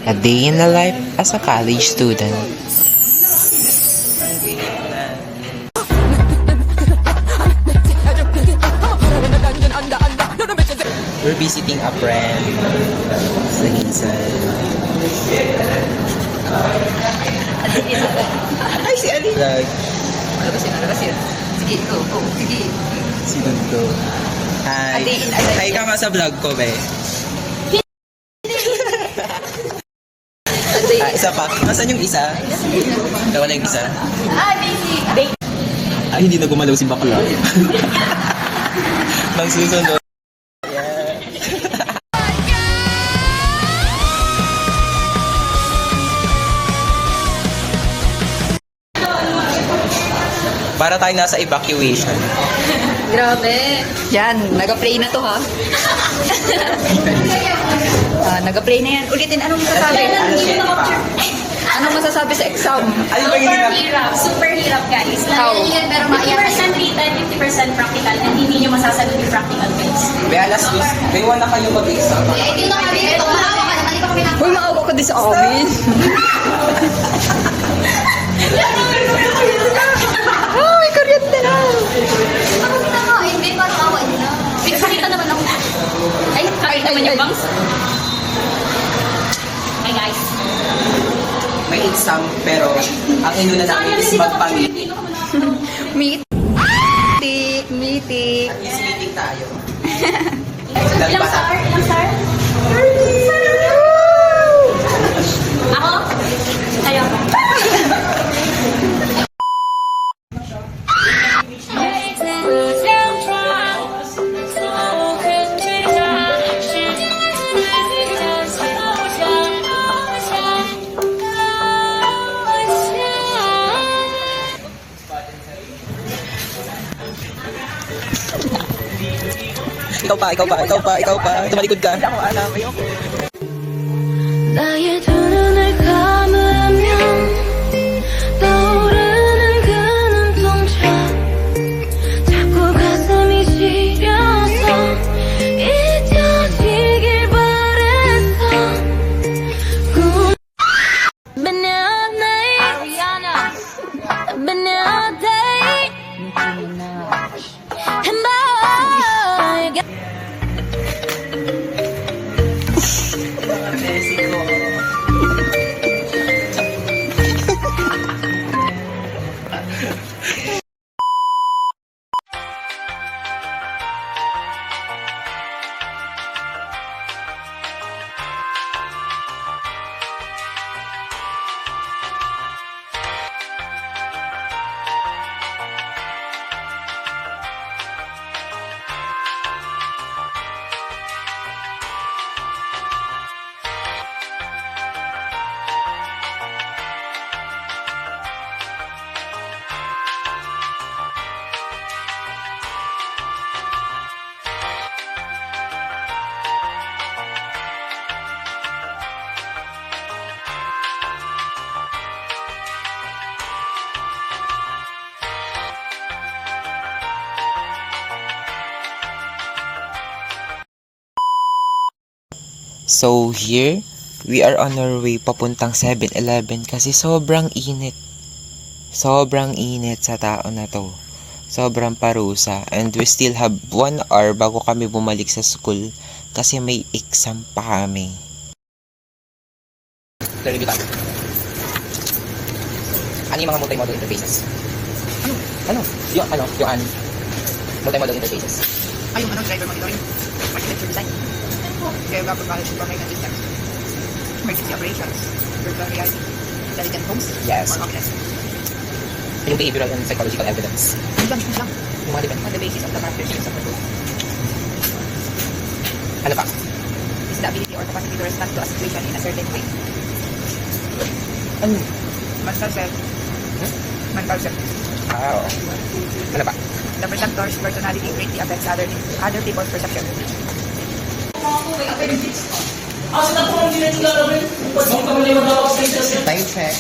A day in the life as a college student. We're visiting a friend sa Hazel. Ay, si Ali! Ano ba siya? Sige, go. Sige. Si Dundo. Hi. Hi ka nga sa vlog ko, be. Isa pa. Nasaan yung isa? Wala yung isa. Basic. Ay, hindi na gumalaw si bakla. Nang susunod. Para tayo nasa evacuation. Grabe. Yan, nag-play na to ha. Nag-play na yan. Ulitin, anong masasabi? Anong masasabi sa exam? Super hirap. Super hirap, guys. How? Pero 50% written, 50% practical, and hindi nyo masasagot yung practical quiz. May alas 2. May one na kayo mag-exam. Hindi na kami, ito maawa ka naman, hindi pa kami na. Uy, maawa ka din sa amin. Oh, may kuryente na. Ako na nga, hindi, parang awa nila. Pinakita naman ako. Ay, kahit naman yung bangs. Hi, guys. May exam, pero ang inuna namin is magpamit. Meeting. At least meeting tayo. Ilang star? Ilang star? Ako? Ayoko. Ikaw pa. Tumalikod ka. Ako, alam. Ayoko. 나의 두 눈을 감으면 떠오르는 그 눈동자 자꾸 가슴이 시려서 잊혀지길 바랬어 Been all night Been all day And boy So here, we are on our way papuntang 7-Eleven kasi sobrang init. Sobrang init sa tao na to. Sobrang parusa. And we still have 1 hour bago kami bumalik sa school kasi may exam pa kami. Review tayo. Ano yung mga multi-modal interfaces? Ano? Yung multi-modal interfaces. Ay, yung driver monitoring. Architecture design. Geographic knowledge for making systems. Emergency operations. Virtual reality. Intelligent homes. Yes. Or complex. Yung behavioral and psychological evidence. Yung lang. Yung mga depend. On the basis of the characteristics of the group. Ano pa? Is the ability or capacity to respond to a situation in a certain way. Ano? Mental self. Mental self. Oo. Ano pa? The presenters personality greatly affects other people's perception. Time check.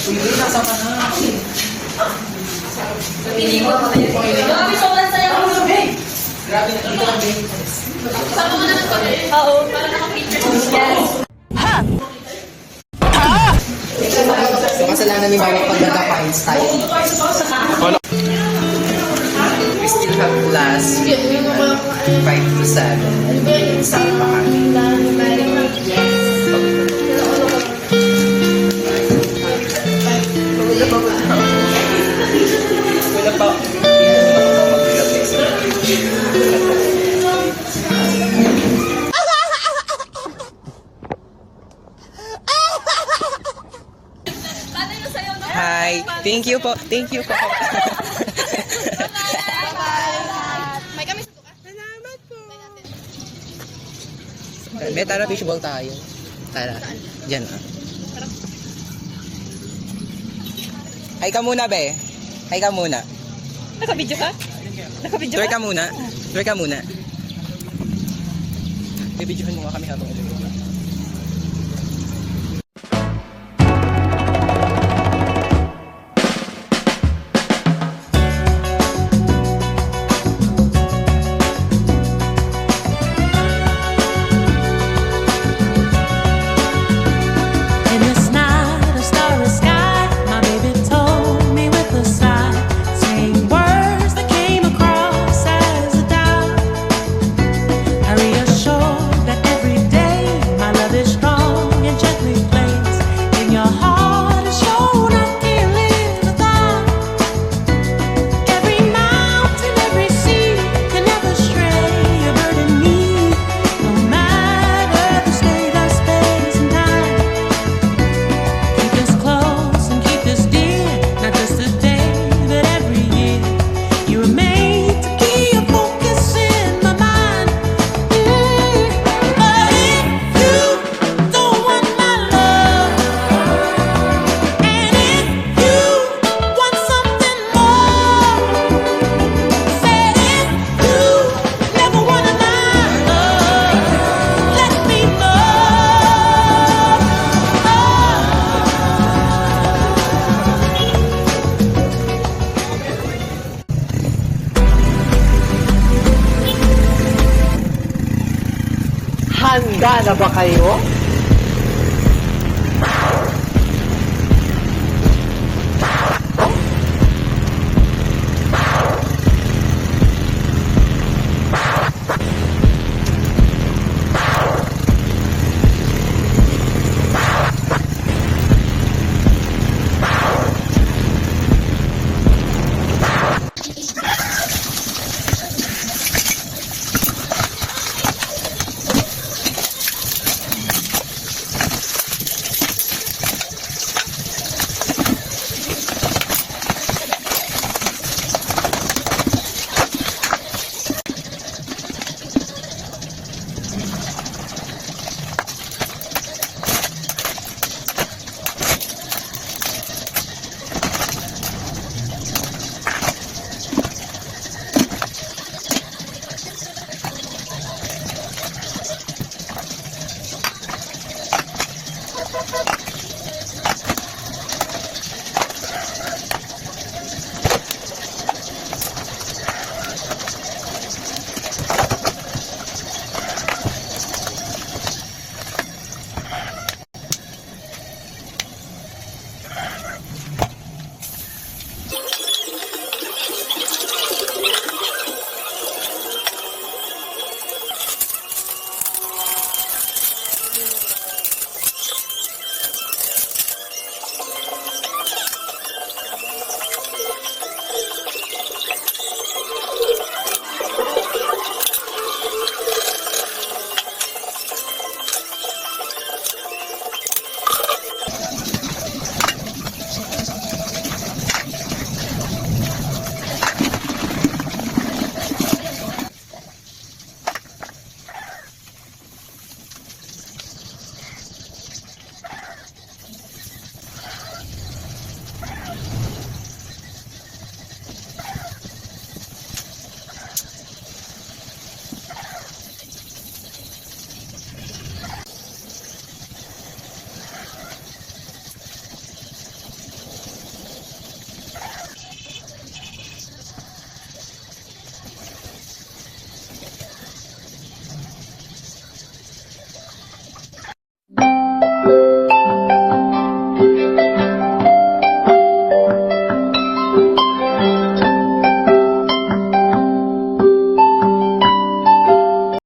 Oo, parang naka-picture. Yes. kasalanan ni Mama pag nagka-pints tayo. We still have class 5 to 7. Saan pa kami? Wala pa. Hi. Thank you po. Thank you po. May kami sa tuka. May tara visual tayo. Tara. Diyan ah. Hi ka muna, be. Hi ka muna. Naka-video ka? Naka-video Tour ka muna. Tour ka muna. Bibidyohan mo nga kami habang In this night of starry sky, my baby told me with a sigh, saying words that came across as a doubt. I reassured that every day my love is strong and gently placed in your heart. It's shown I can't live without. Every mountain, every sea can never stray a bird in me, no matter the state of space and time. Keep this close and keep this dear, not just today, but every year. You were made to be a focus in my mind. But if you don't want my love, and if you want something more, said if you never wanted my love, let me know. Handa na ba kayo?